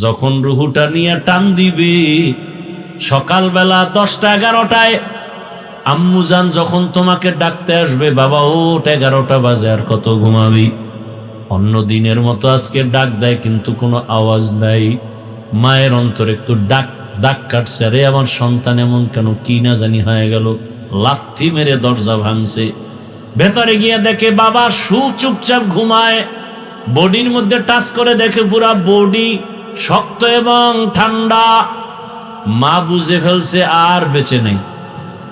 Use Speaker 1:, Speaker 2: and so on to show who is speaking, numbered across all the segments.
Speaker 1: যখন রুহুটা নিয়ে টান দিবে সকালবেলা 10টা 11টায় আম্মুজান যখন তোমাকে ডাকতে আসবে, বাবা ওঠ 11টা বাজে, আর কত ঘুমাবি। অন্য দিনের মতো আজকে ডাক দেয় কিন্তু কোনো আওয়াজ নাই। মায়ের অন্তর একটু ডাক কাটছে, আরে আমার সন্তান এমন কেন, কি না জানি হয়ে গেল। লাথি মেরে দরজা ভাঙছে, ভেতরে গিয়ে দেখে বাবা চুপচাপ ঘুমায়। বডির মধ্যে টাচ করে দেখে পুরা বডি শক্ত এবং ঠান্ডা। মা বুঝে ফেলছে আর বেঁচে নেই।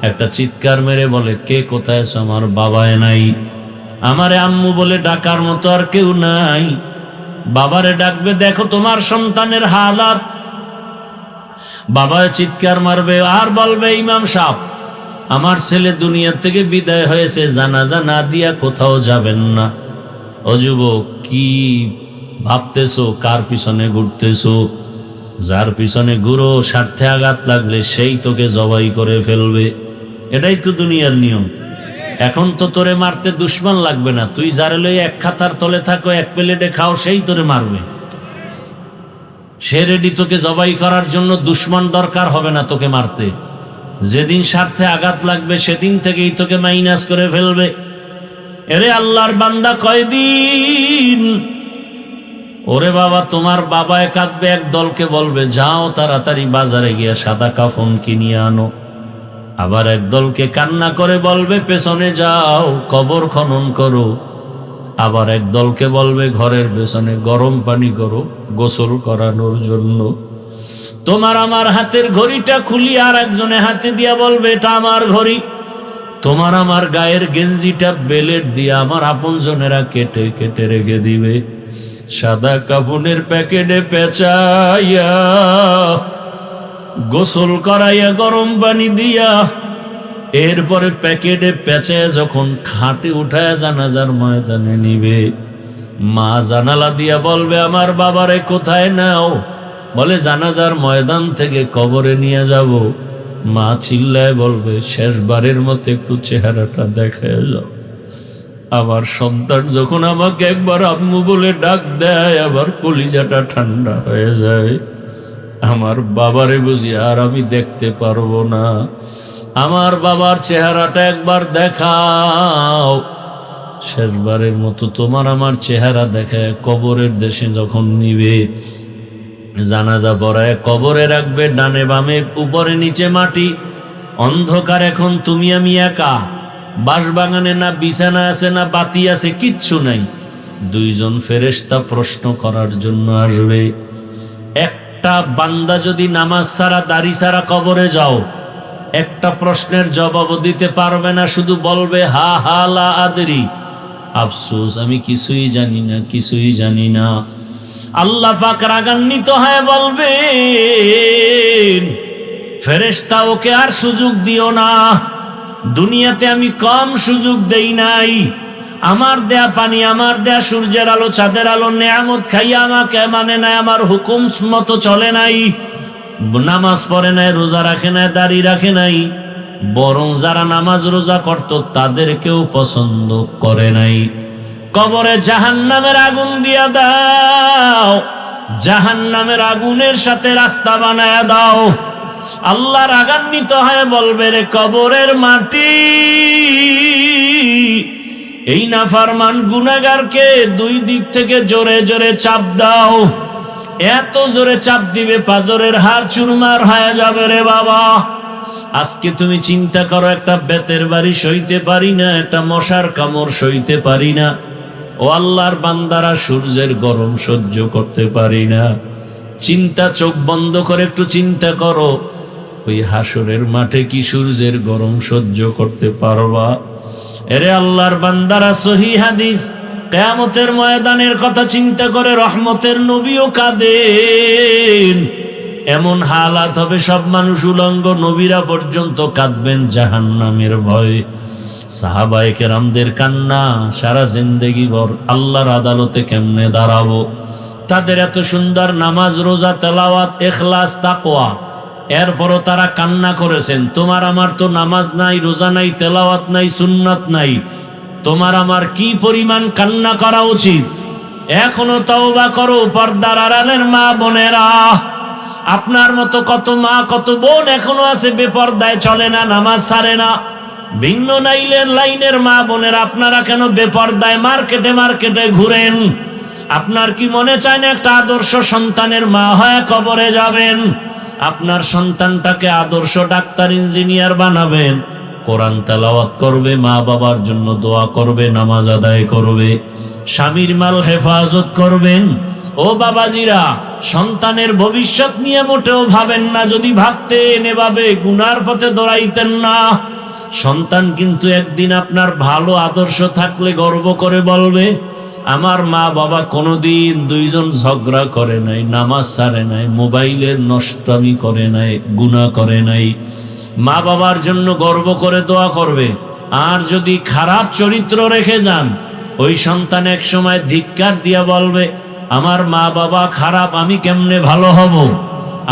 Speaker 1: একটা চিৎকার মেরে বলে, কে কোথায় আছো? আমার বাবায় নাই, আমারে আম্মু বলে ডাকার মতো আর কেউ নাই। বাবারে ডাকবে, দেখো তোমার সন্তানের হালাত। বাবায় চিৎকার মারবে আর বলবে, ইমাম সাহেব আমার ছেলে দুনিয়া থেকে বিদায় হয়েছে, জানাজা না দিয়া কোথাও যাবেন না। ও যুবক, কি ভাবতেছো? কার পিছনে ঘুরতেছো? যার পিছনে ঘুরো স্বার্থে আঘাত লাগলে সেই তোকে জবাই করে ফেলবে। এটাই তো দুনিয়ার নিয়ম। এখন তো তোরে মারতে দুশ্মন লাগবে না, তুই যারে লই এক খাতার তলে থাকো, এক প্লেটে খাও, সেই তোরে মারবে। সে রেডি তোকে জবাই করার জন্য, দুশ্মন দরকার হবে না তোকে মারতে। যেদিন স্বার্থে আঘাত লাগবে সেদিন থেকেই তোকে মাইনাস করে ফেলবে। এরে আল্লাহর বান্দা, কয়দিন? ওরে বাবা, তোমার বাবায় কাঁদবে, এক দলকে বলবে যাও তাড়াতাড়ি বাজারে গিয়া সাদা কাফন কিনিয়ে আনো। আবার এক দলকে কান্না করে বলবে পেছনে যাও কবর খনন করো। আবার এক দলকে বলবে ঘরের পেছনে গরম পানি করো গোসল করানোর জন্য। তোমার আমার হাতের ঘড়িটা খুলি আর একজনে হাতে দিয়া বলবে এটা আমার ঘড়ি। তোমার আমার গায়ের গেঞ্জিটা বেলেট দিয়া আমার আপনজনেরা কেটে কেটে রেখে দিবে। সাদা কাফনের প্যাকেটে পেঁচাইয়া গোসল করাইয়া গরম পানি দিয়া, এরপরে প্যাকেটে পেঁচায় যখন খাটে উঠায় জানাজার ময়দানে নিবে, মা জানালা দিয়া বলবে আমার বাবারে কোথায় নাও? বলে জানাজার ময়দান থেকে কবরে নিয়ে যাব। মা চিল্লায় বলবে শেষবারের মতো একটু চেহারাটা দেখায় যাও। আমার সন্তান যখন আমাকে একবার আম্মু বলে ডাক দেয়, আবার কলিজাটা ঠান্ডা হয়ে যায়। আমার বাবারে বুঝি আর আমি দেখতে পারবো না। আমার বাবার চেহারাটা একবার দেখাও। শেষবারের মতো তোমার আমার চেহারা দেখায় কবরের দেশে যখন নিবে, জানাজা পড়ায় কবরে রাখবে, ডানে বামে উপরে নিচে মাটি, অন্ধকার। এখন তুমি আমি একা, বাঁশবাগানে না বিছানা আছে না বাতি আছে, কিচ্ছু নাই। দুইজন ফেরেশতা প্রশ্ন করার জন্য আসবে। একটা বান্দা যদি নামাজ ছাড়া দাড়ি ছাড়া কবরে যাও, একটা প্রশ্নের জবাবও দিতে পারবে না, শুধু বলবে হা হা লা আদরি, আফসোস আমি কিছুই জানি না, কিছুই জানি না। আল্লাহ পাক রাগান্বিত হয়ে বলবেন ফেরেশতা ওকে আর সুযোগ দিও না। দুনিয়াতে আমি কম সুযোগ দেই নাই। আমার দেয়া পানি, আমার দেয়া সূর্যের আলো, চাঁদের আলো, নেয়ামত খাইয়া আমাকে মানে নাই, আমার হুকুম মতো চলে নাই, নামাজ পড়ে নাই, রোজা রাখে নাই, দাড়ি রাখে নাই, বরং যারা নামাজ রোজা করত তাদেরকেও পছন্দ করে নাই। কবরে জাহান্নামের আগুন দিয়া দাও, জাহান্নামের আগুনের সাথে রাস্তা বানায়া দাও। আল্লাহ রাগান্বিত হয়ে বলবে রে কবরের মাটি, এই নাফরমান গুনাহগারকে দুই দিক থেকে জোরে জোরে চাপ দাও। এত জোরে চাপ দিবে পাজরের হাড় চুরমার হয়ে যাবে রে বাবা। আজকে তুমি চিন্তা করো, একটা বেতের বাড়ি সইতে পারি না, একটা মশার কামড় সইতে পারি না। ও আল্লাহর বান্দারা, সূর্যের গরম সহ্য করতে পারি না। চিন্তা, চোখ বন্ধ করে একটু চিন্তা করো, ওই হাসরের মাঠে কি সূর্যের গরম সহ্য করতে পারবা? এরে আল্লাহর বান্দারা, সহিহ হাদিস, কিয়ামতের ময়দানের কথা চিন্তা করে রহমতের নবীও কাঁদেন। এমন হালাত হবে সব মানুষ উলঙ্গ, নবীরা পর্যন্ত কাঁদবেন জাহান্নামের ভয়ে। সাহাবায়ে কেরামদের কান্না সারা জিন্দেগি ভর আল্লাহর আদালতে কেমনে দাঁড়াবো। তাদের এত সুন্দর নামাজ, রোজা, তেলাওয়াত, ইখলাস, তাকওয়া, এরপরও তারা কান্না করেছেন। তোমার আমার তো নামাজ নাই, রোজা নাই, তেলাওয়াত নাই, সুন্নাত নাই। তোমার আমার কি পরিমাণ কান্না করা উচিত? এখনো তওবা করো পর্দার আড়ালের মা বোনেরা। আপনার মতো কত মা কত বোন এখনো আছে বেপর্দায় চলে না, নামাজ ছাড়ে না। ভিন্ন লাইনের মা বোনের আপনারা কেন বেপর্দায় মার্কেটে মার্কেটে ঘুরেন? আপনার কি মনে চায় না একটা আদর্শ সন্তানের মা হয়ে কবরে যাবেন? আপনার সন্তানটাকে আদর্শ ডাক্তার ইঞ্জিনিয়ার বানাবেন, কোরআন তেলাওয়াত করবে, মা বাবার জন্য দোয়া করবে, নামাজ আদায় করবে, স্বামীর মাল হেফাজত করবেন। ও বাবাজিরা, সন্তানের ভবিষ্যৎ নিয়ে মোটেও ভাবেন না। যদি ভাবতেন এভাবে গুনার পথে দৌড়াইতেন না। সন্তান কিন্তু একদিন আপনার ভালো আদর্শ থাকলে গর্ব করে বলবে, আমার মা বাবা কোনোদিন দুইজন ঝগড়া করে নাই, নামাজ ছাড়ে নাই, মোবাইলের নষ্টামি করে নাই, গুনাহ করে নাই। মা বাবার জন্য গর্ব করে দোয়া করবে। আর যদি খারাপ চরিত্র রেখে যান, ওই সন্তান এক সময় ধিক্কার দিয়া বলবে, আমার মা বাবা খারাপ, আমি কেমনে ভালো হব?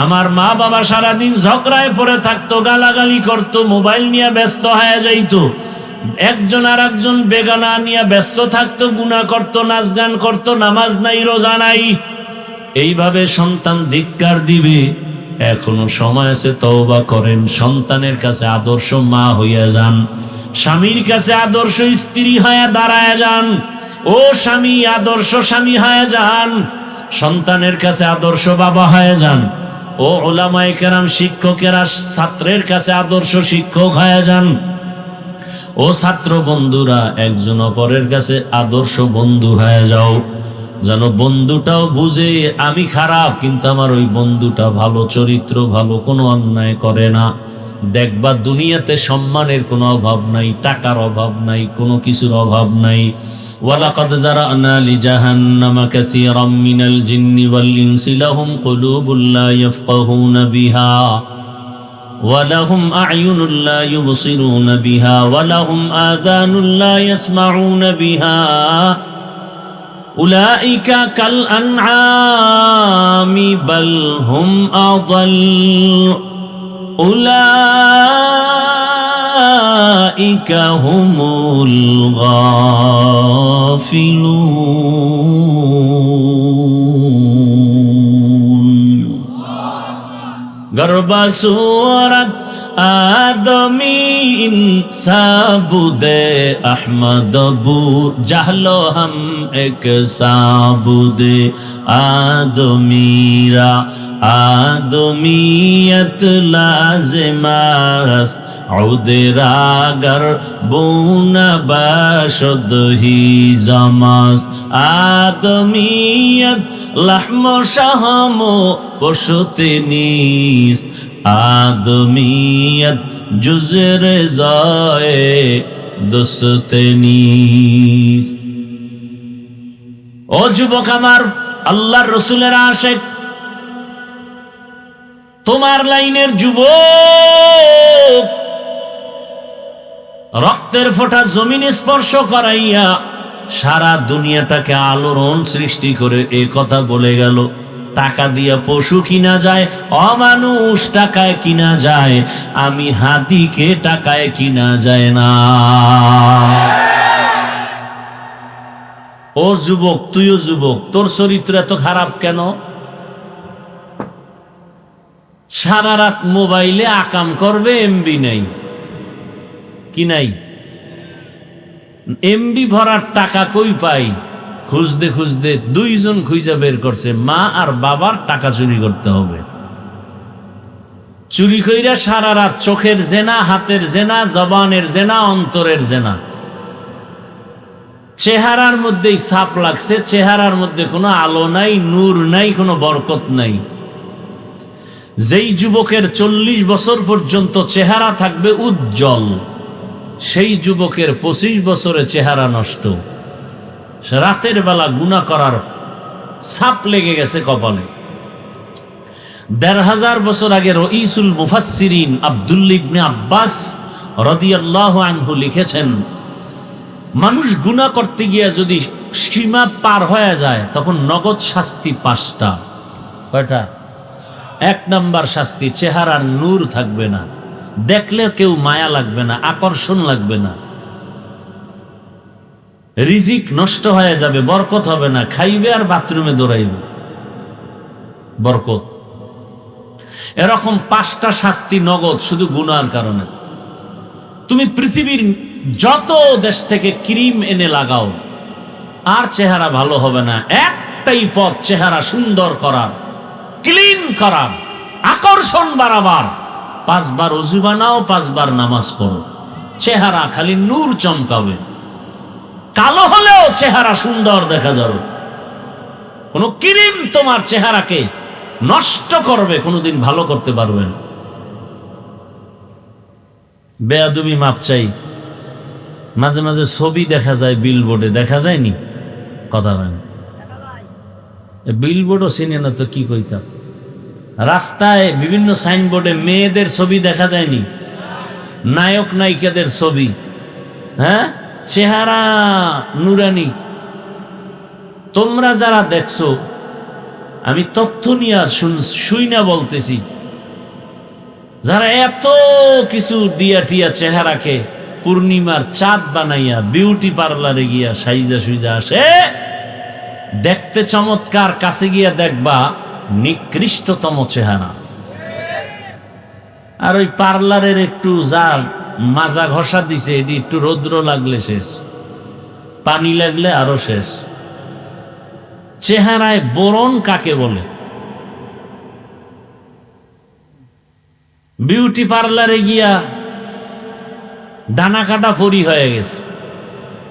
Speaker 1: আমার মা বাবা সারাদিন ঝগড়ায় পড়ে থাকতো, গালাগালি করতো, মোবাইল নিয়ে ব্যস্ত হয়ে যাইতো, একজন আর একজন বেগানা নিয়ে ব্যস্ত থাকতো, গুনাহ করতো, নাচ গান করতো, নামাজ নাই, রোজা নাই। এইভাবে সন্তান ধিক্কার দিবে। এখনো সময় আছে, তওবা করেন, সন্তানের কাছে আদর্শ মা হইয়া যান, স্বামীর কাছে আদর্শ স্ত্রী হয়ে দাঁড়ায় যান। ও স্বামী, আদর্শ স্বামী হয়ে যান, সন্তানের কাছে আদর্শ বাবা হয়ে যান। ও উলামায়ে কেরাম, শিক্ষকেরা ছাত্রের কাছে আদর্শ শিক্ষক হয়ে যান। ও ছাত্র বন্ধুরা, একজন অপরের কাছে আদর্শ বন্ধু হয়ে যাও, যেন বন্ধুটাও বুঝে আমি খারাপ কিন্তু আমার ওই বন্ধুটা ভালো, চরিত্র ভালো, কোনো অন্যায় করে না। দেখবা দুনিয়াতে সম্মানের কোনো অভাব নাই, টাকার অভাব নাই, কোনো কিছুর অভাব নাই। ওয়ালাকাদ জারানা লিজাহান্নামা কাসীরাম মিনাল জিন্নি ওয়াল ইনসি লাহুম কুলুবুল লা ইয়াফকাহুনা বিহা ওয়ালাহুম আ'য়ুনুল লা ইউবসিরুনা বিহা ওয়ালাহুম আযানুল লা ইয়াসমাউনা বিহা উলাইকা কাল আনআমি বাল হুম আদাল উলাইকা হুমুল গাফিলুন। গর্বা সুরত आदमी साबुदे अहमद बू जहलो हम एक साबुदे आदमीरा आदमीयत लाजिमास उदरागर बुना बाशद ही जमास आदमीयत लहमो शहमो पशुते नीस आदमीयत जुज़र जाए दुस्ते नीस। ओ যুবক আমার, আল্লাহর রাসূলের আশিক, তোমার লাইনের যুবক, রক্তের ফোঁটা জমিন স্পর্শ করাইয়া সারা দুনিয়াটাকে আলোড়ন সৃষ্টি করে এই কথা বলে গেল। টাকা দিয়া পশু কিনা যায়, অমানুষ টাকায় কিনা যায়, আমি হাদিকে টাকায় কিনা যায় না। ও যুবক, তুইও যুবক, তোর চরিত্র এত খারাপ কেন? সারা রাত মোবাইলে আকাম করবে, এমবি নাই, কি নাই? এমবি ভরার টাকা কই পাই? খুঁজতে খুঁজতে দুইজন খুঁজে বের করছে, মা আর বাবার টাকা চুরি করতে হবে। চুরি কইরা সারা রাত চোখের জেনা, হাতের জেনা, জবানের জেনা, অন্তরের জেনা। চেহারার মধ্যেই ছাপ লাগছে, চেহারার মধ্যে কোনো আলো নাই, নূর নাই, কোনো বরকত নাই। যেই যুবকের 40 বছর পর্যন্ত চেহারা থাকবে উজ্জ্বল, সেই যুবকের 25 বছরে চেহারা নষ্ট। রাতের বেলা গুনাহ করার ছাপ লেগে গেছে কপালে। 1500 বছর আগে রঈসুল মুফাসসিরিন আব্দুল্লাহ ইবনে আব্বাস রাদিয়াল্লাহু আনহু লিখেছেন, মানুষ গুনাহ করতে গিয়ে যদি সীমা পার হয়ে যায় তখন নগদ শাস্তি 5টা। কয়টা? 1 নাম্বার শাস্তি, চেহারার নূর থাকবে না, দেখলে কেউ মায়া লাগবে না, আকর্ষণ লাগবে না। রিজিক নষ্ট হয়ে যাবে, বরকত হবে না, খাইবে আর বাথরুমে দৌড়াইবে। বরকত এরকম 5টা শাস্তি নগদ শুধু গুনার কারণে। তুমি পৃথিবীর যত দেশ থেকে ক্রিম এনে লাগাও, আর চেহারা ভালো হবে না। একটাই পথ চেহারা সুন্দর করার, ক্লিন করার, আকর্ষণ বাড়াবার। 5 বার ওযু বানাও, 5 বার নামাজ পড়ো, চেহারা খালি নূর চমকাবে। কালো হলেও চেহারা সুন্দর দেখা যাবে। কোন ক্রিম তোমার চেহারাকে নষ্ট করবে, কোনোদিন ভালো করতে পারবেন। বেয়াদবি মাপ চাই। মাঝে মাঝে ছবি দেখা যায় বিলবোর্ডে, দেখা যায়নি? কথা হয় না। বিলবোর্ডও চিনে না তো কি কইতাম। রাস্তায় বিভিন্ন সাইনবোর্ডে মেয়েদের ছবি দেখা যায়নি? নায়ক নায়িকাদের ছবি, হ্যাঁ, চেহারা নুরানি। তোমরা যারা দেখছো, আমি তথ্য নিয়ে শুই না বলতেছি, যারা এত কিছু দিয়া টিয়া চেহারাকে পূর্ণিমার চাঁদ বানাইয়া বিউটি পার্লারে গিয়া সাইজা সুইজা আসে, দেখতে চমৎকার, কাছে গিয়া দেখবা নিকৃষ্টতম চেহারা। আর ওই পার্লারের একটু যা মাজা ঘষা দিছে, এটি একটু রৌদ্র লাগলে শেষ, পানি লাগলে আরো শেষ। চেহারায় বোরন কাকে বলে? বিউটি পার্লারে গিয়া ডানা কাটা ফরি হয়ে গেছে,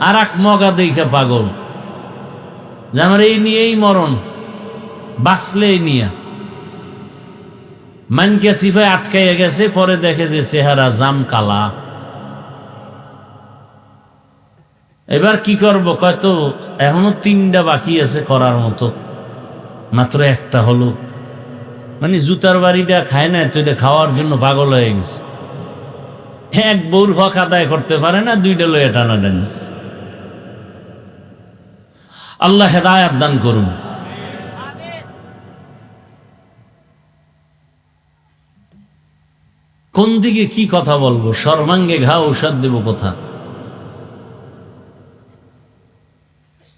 Speaker 1: আর এক মগা দেখে পাগল যে আমার এই নিয়েই মরণ, বাঁচলে এই নিয়ে। মানকে সিফায় আটকাইয়া গেছে, পরে দেখে যে চেহারা জাম কালা। এবার কি করবো? কয়তো এখনো 3টা বাকি আছে করার মতো, মাত্র একটা হলো। মানে জুতার বাড়িটা খায় না, তো এটা খাওয়ার জন্য পাগল হয়ে গেছে। এক বউর হক আদায় করতে পারে না, 2টা লয়ে টানাটানি। আল্লাহ হেদায়েত দান করুন। কোন দিকে কি কথা বলবো? সর্বাঙ্গে ঘা, ঔষধ দেব কথা।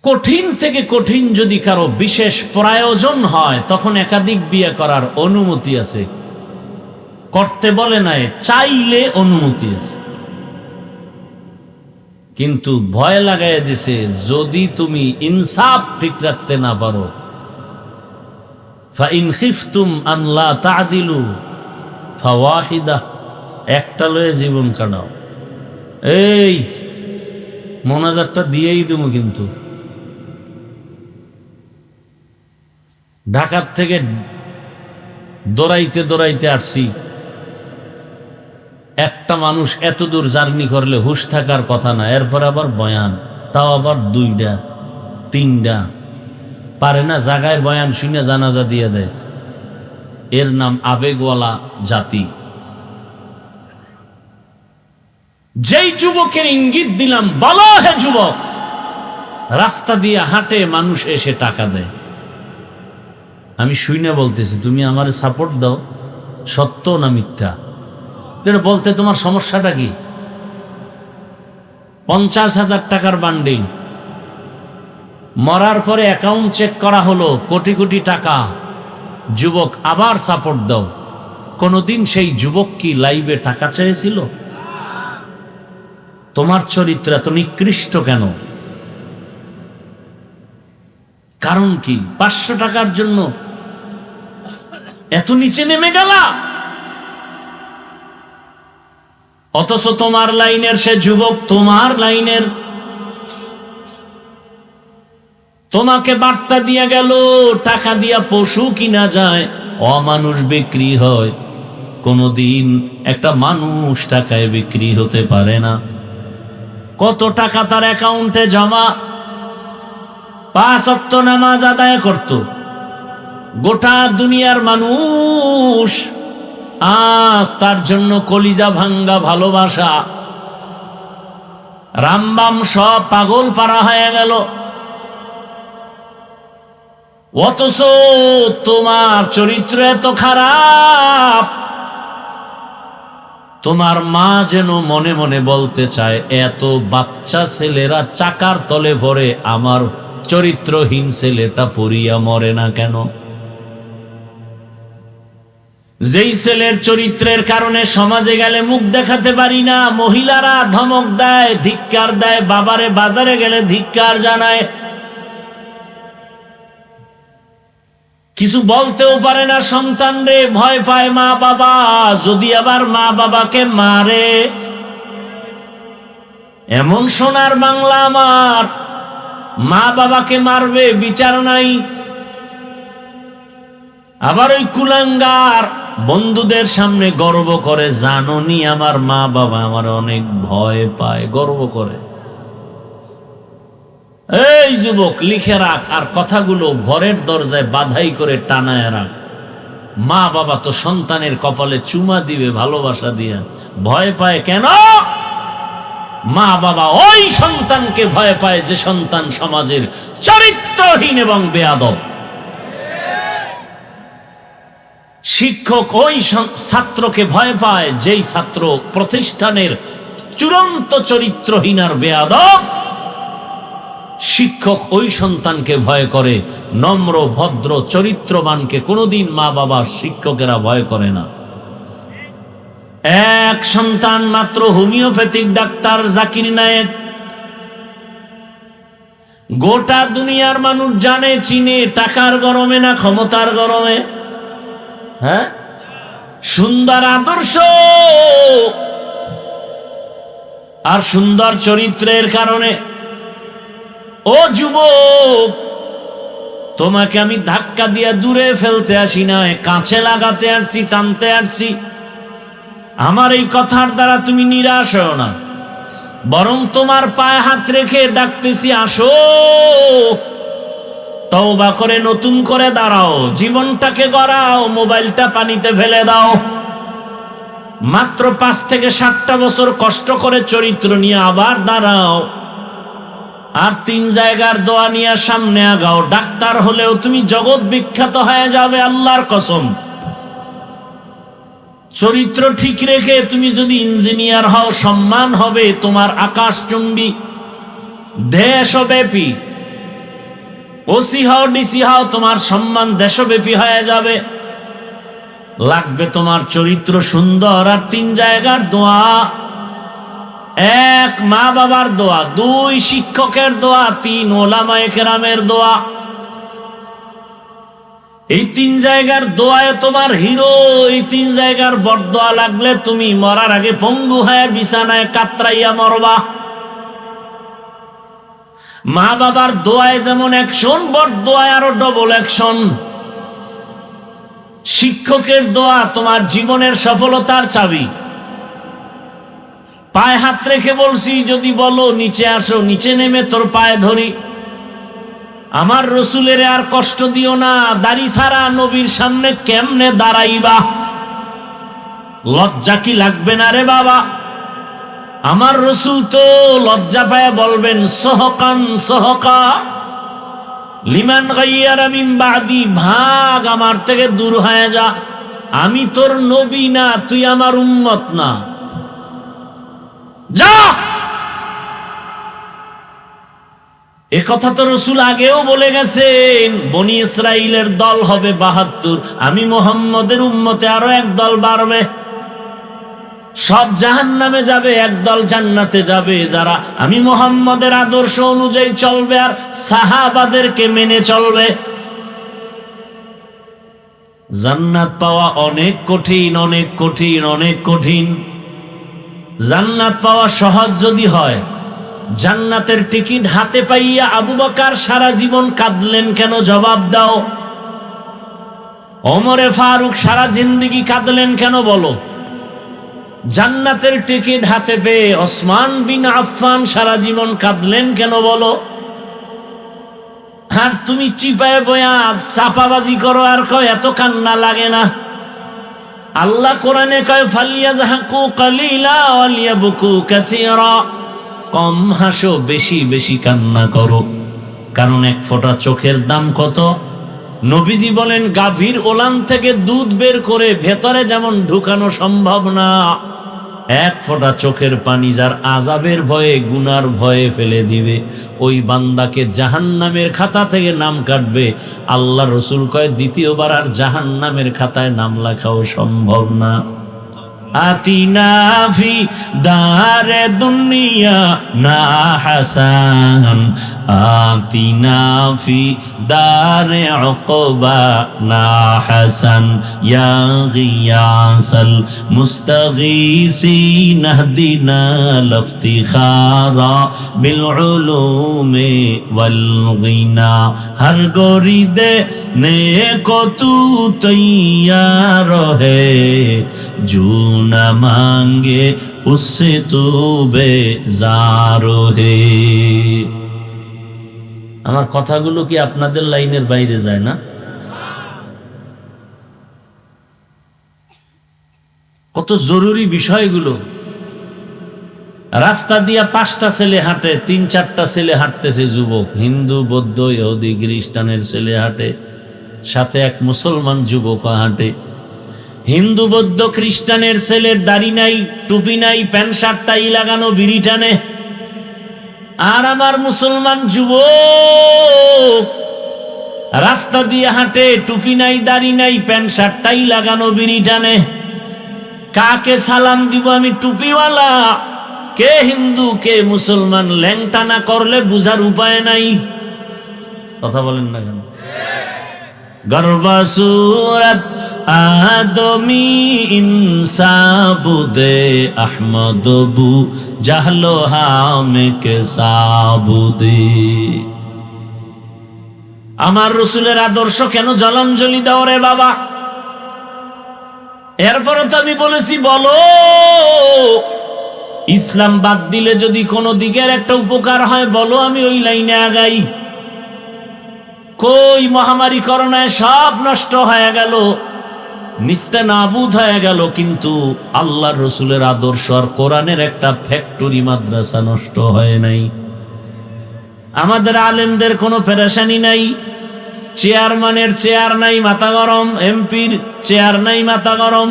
Speaker 1: কঠিন থেকে কঠিন যদি কারো বিশেষ প্রয়োজন হয়, তখন একাধিক বিয়ে করার অনুমতি আছে। করতে বলে নাই, চাইলে অনুমতি আছে। কিন্তু ভয় লাগাইয়া দিছে, যদি তুমি ইনসাফ ঠিক রাখতে না পারো, ফাইন খিফতুম আন লা তা'দিলু ফাওয়াহিদা, একটা লয়ে জীবন কাটাও। এই মোনাজাতটা দিয়েই দেবো। কিন্তু ঢাকার থেকে দৌড়াইতে দৌড়াইতে আসছি। একটা মানুষ এত দূর জার্নি করলে হুশ থাকার কথা না, এরপর আবার বয়ান, তাও আবার 2টা 3টা, পারে না জায়গায় বয়ান শুনে জানাজা দিয়ে দেয়। এর নাম আবেগওয়ালা জাতি। যেই যুবকের ইঙ্গিত দিলাম, বলো হে যুবক, রাস্তা দিয়ে হাঁটে মানুষ এসে টাকা দেয়। আমি শুইনা বলতেছি, তুমি আমারে সাপোর্ট দাও, সত্য না মিথ্যা? যেটা বলতে তোমার সমস্যাটা কি? 50,000 টাকার বান্ডিল, মরার পরে অ্যাকাউন্ট চেক করা হলো, কোটি কোটি টাকা। যুবক আবার সাপোর্ট দাও। কোনদিন সেই যুবক কি লাইভে টাকা চেয়েছিল? তোমার চরিত্র এত নিকৃষ্ট কেন? কারণ কি? 500 টাকার জন্য এত নিচে নেমে গেলা? অথচ তোমার লাইনের সে যুবক, তোমার লাইনের, তোমাকে বার্তা দিয়া গেল, টাকা দিয়া পশু কিনা যায়, অমানুষ বিক্রি হয়। কোনদিন একটা মানুষ টাকায় বিক্রি হতে পারে না। কত টাকা তার অ্যাকাউন্টে জমা, 5 ওয়াক্ত নামাজ আদায় করত। গোটা দুনিয়ার মানুষ আজ তার জন্য কলিজা ভাঙ্গা ভালোবাসা, রামবাম সব পাগল পারা হয়ে গেল। অথচ তোমার চরিত্র এত খারাপ, তোমার মা যেন মনে মনে বলতে চায়, এত বাচ্চা ছেলেরা চাকার তলে ভরে আমার চরিত্রহীন ছেলেটা পড়িয়া মরে না কেন? যেই ছেলের চরিত্রের কারণে সমাজে গেলে মুখ দেখাতে পারি না, মহিলারা ধমক দেয়, ধিক্কার দেয়, বাবারে বাজারে গেলে ধিক্কার জানায়, কিছু বলতেও পারে না সন্তান রে, ভয় পায় মা বাবা, যদি আবার মা বাবাকে মারে। এমন সোনার বাংলা আমার, মা বাবাকে মারবে বিচার নাই। আবার ওই কুলাঙ্গার বন্ধুদের সামনে গর্ব করে, জানোনি আমার মা বাবা আমার অনেক ভয় পায়, গর্ব করে। এই যুবক, লিখে রাখ, আর কথাগুলো ঘরের দরজায় বাধাই করে টানায় রাখ। মা বাবা তো সন্তানের কপালে চুমা দিবে ভালোবাসা দিয়ে, ভয় পায় কেন? মা বাবা ওই সন্তানকে ভয় পায় যে সন্তান সমাজের চরিত্রহীন এবং বেয়াদব। শিক্ষক ওই ছাত্রকে ভয় পায় যেই ছাত্র প্রতিষ্ঠানের চূড়ান্ত চরিত্রহীন আর বেয়াদব। শিক্ষক ওই সন্তানকে ভয় করে, নম্র ভদ্র চরিত্রবানকে কোনোদিন মা বাবা শিক্ষকেরা ভয় করে না। এক সন্তান মাত্র হোমিওপ্যাথিক ডাক্তার জাকির নায়েক, গোটা দুনিয়ার মানুষ জানে চিনে, টাকার গরমে না ক্ষমতার গরমে। হ্যাঁ, সুন্দর আদর্শ আর সুন্দর চরিত্রের কারণে। ও যুবক, তোমাকে আমি ধাক্কা দিয়ে দূরে ফেলতে আসি না, কাছে লাগাতে আসছি, টানতে আসছি। আমার এই কথার দ্বারা তুমি নিরাশ হও না, বরং তোমার পায়ে হাত রেখে ডাকতেছি, আসো, তওবা করে নতুন করে দাঁড়াও, জীবনটাকে গড়াও, মোবাইলটা পানিতে ফেলে দাও। মাত্র 5 থেকে 7টা বছর কষ্ট করে চরিত্র নিয়ে আবার দাঁড়াও, আর 3 জায়গার দোয়া নিয়ে সামনে আগাও। ডাক্তার হলেও তুমি জগৎ বিখ্যাত হয়ে যাবে, আল্লাহর কসম। চরিত্র ঠিক রেখে তুমি যদি ইঞ্জিনিয়ার হও, সম্মান হবে তোমার আকাশচুম্বী, দেশব্যাপী। ওসি হও, ডিসি হও, তোমার সম্মান দেশব্যাপী হয়ে যাবে। লাগবে তোমার চরিত্র সুন্দর, আর 3 জায়গার দোয়া। 1 মা বাবার দোয়া, 2 শিক্ষকের দোয়া, 3 ওলামায়ে কেরামের দোয়া। এই 3 জায়গার দোয়ায় তোমার হিরো। এই 3 জায়গার বরদোয়া লাগলে তুমি মরার আগে পঙ্গু হয়ে বিছানায় কাতরাইয়া মরবা। মা বাবার দোয়ায় যেমন অ্যাকশন, বরদোয়ায় আরো ডবল অ্যাকশন। শিক্ষকের দোয়া তোমার জীবনের সফলতার চাবি। পায়ে হাত রেখে বলছি, যদি বলো নিচে আসো, নিচে নেমে তোর পায়ে ধরি। আমার রসুলের আর কষ্ট দিও না, দাড়ি ছাড়া নবীর সামনে কেমনে দাঁড়াইবা? লজ্জা কি লাগবে না রে বাবা? আমার রসুল তো লজ্জা পায় বলবেন, সহকান সহকা লিমান গাইয়ারা মিন বাদি, ভাগ আমার থেকে দূর হয়ে যা, আমি তোর নবী না, তুই আমার উম্মত না, যা। এ কথা তো রসুল আগেও বলে গেছেন, বনি ইসরাইলের দল হবে 72, আমি মুহাম্মদের উম্মতে আরো 1 দল বাড়বে। সব জাহান্নামে যাবে, 1 দল জান্নাতে যাবে, যারা আমি মুহাম্মদের আদর্শ অনুযায়ী চলবে আর সাহাবাদেরকে মেনে চলবে। জান্নাত পাওয়া অনেক কঠিন, অনেক কঠিন, অনেক কঠিন। জান্নাত পাওয়া সহজ যদি হয়, জান্নাতের টিকিট হাতে পাইয়া আবু বকর সারা জীবন কাঁদলেন কেন? জবাব দাও। ওমরে ফারুক সারা জিন্দেগি কাঁদলেন কেন? বলো। জান্নাতের টিকিট হাতে পেয়ে ওসমান বিন আফফান সারা জীবন কাঁদলেন কেন? বলো। আর তুমি চিপায় বয়া চাপাবাজি করো আর কয় এত কান্না লাগে না। আল্লাহ কোরআনে কয়, ফালিয়াযহাকু কালিলা ওয়ালিয়াবকু কাসীরা, কম হাসো, বেশি বেশি কান্না করো, কারণ 1 ফোঁটা চোখের দাম কত? নবীজি বলেন, গাভীর ওলান থেকে দুধ বের করে ভেতরে যেমন ঢুকানো সম্ভব না, এক ফোঁটা চোখের পানি যার আযাবের ভয়ে গুনার ভয়ে ফেলে দিবে, ওই বান্দাকে জাহান্নামের খাতা থেকে নাম কাটবে। আল্লাহ রসুল কয় দ্বিতীয়বার আর জাহান্নামের খাতায় নাম লেখাও সম্ভব না। আতিনা ফি দারে দুনিয়া না হাসান, আতিনা ফি দারে উকবা না হাসান, ইয়া গিয়াসাল মুস্তাগীসিন ইহদিনা লিফতিখারা বিল উলুমি ওয়াল গিনা। হর গরিদে নেকো তু তৈয়ার হে, जो न मांगे उससे तो बेजार है। আমার কথাগুলো কি আপনাদের লাইনের বাইরে যায় না? কত জরুরি বিষয়গুলো। রাস্তা দিয়া 5টা ছেলে হাঁটে, 3-4টা ছেলে হাঁটতেছে, যুবক, হিন্দু বৌদ্ধ ইহুদি খ্রিস্টানের ছেলে হাঁটে, সাথে এক মুসলমান যুবক হাঁটে। হিন্দু বৌদ্ধ খ্রিস্টানের ছেলের দাড়ি নাই, টুপি নাই, প্যান্ট শার্ট টাই লাগানো, বিড়ি টানে। আর আমার মুসলমান যুবক রাস্তা দিয়ে হাঁটে, টুপি নাই, দাড়ি নাই, প্যান্ট শার্ট টাই লাগানো, বিড়ি টানে। কাকে সালাম দিব আমি? টুপিওয়ালা কে হিন্দু কে মুসলমান ল্যাংটা না করলে বুঝার উপায় নাই। কথা বলেন না কেন? গর্বাসুরত আদমি ইনসাবুদে আহমদবু জাহলো হামে কে সাবুদে। আমার রসুলের আদর্শ কেন জলাঞ্জলি দাও রে বাবা? এরপরে তো আমি বলেছি, বলো ইসলাম বাদ দিলে যদি কোনো দিকের একটা উপকার হয় বলো, আমি ওই লাইনে আগাই। কই মহামারী করোনায় সব নষ্ট হয়ে গেল, নিস্তেনাবুদ হয়ে গেল, কিন্তু আল্লাহর রসুলের আদর্শ আর কোরআনের একটা ফ্যাক্টরি মাদ্রাসা নষ্ট হয় নাই। আমাদের আলেমদের কোনো পেরেশানি নাই, চেয়ারম্যানের চেয়ার নাই মাথা গরম, এমপির চেয়ার নাই মাথা গরম,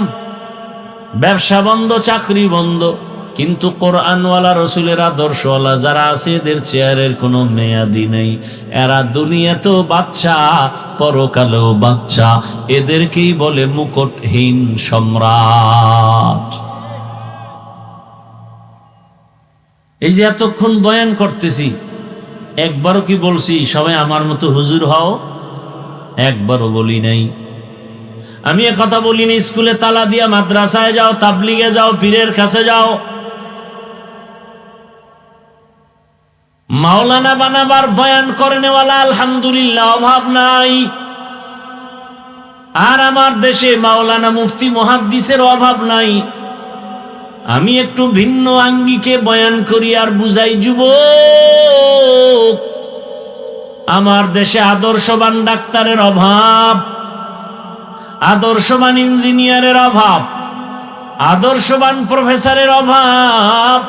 Speaker 1: ব্যবসা বন্ধ, চাকরি বন্ধ, কিন্তু কোরআনওয়ালা রসুলের আদর্শওয়ালা যারা আছে এদের চেয়ারের কোনো মেয়াদি নেই। এরা দুনিয়াতেও বাচ্চা, পরকালেও বাচ্চা। এদেরকেই বলে মুকুটহীন সম্রাট। এই যে এতক্ষণ বয়ান করতেছি, একবারও কি বলছি সবাই আমার মতো হুজুর হও? একবারও বলি নাই। আমি কথা বলিনি স্কুলে তালা দিয়া মাদ্রাসায় যাও, তাবলিগে যাও, পীরের কাছে যাও। মাওলানা বানাবার বয়ান করে নেওয়ালা আলহামদুলিল্লাহ অভাব নাই। আর আমার দেশে মাওলানা মুফতি মুহাদ্দিসের অভাব নাই। আমি একটু ভিন্ন আঙ্গিকে বয়ান করি আর বুঝাই, যুবক, আমার দেশে আদর্শবান ডাক্তারের অভাব, আদর্শবান ইঞ্জিনিয়ারের অভাব, আদর্শবান প্রফেসরের অভাব।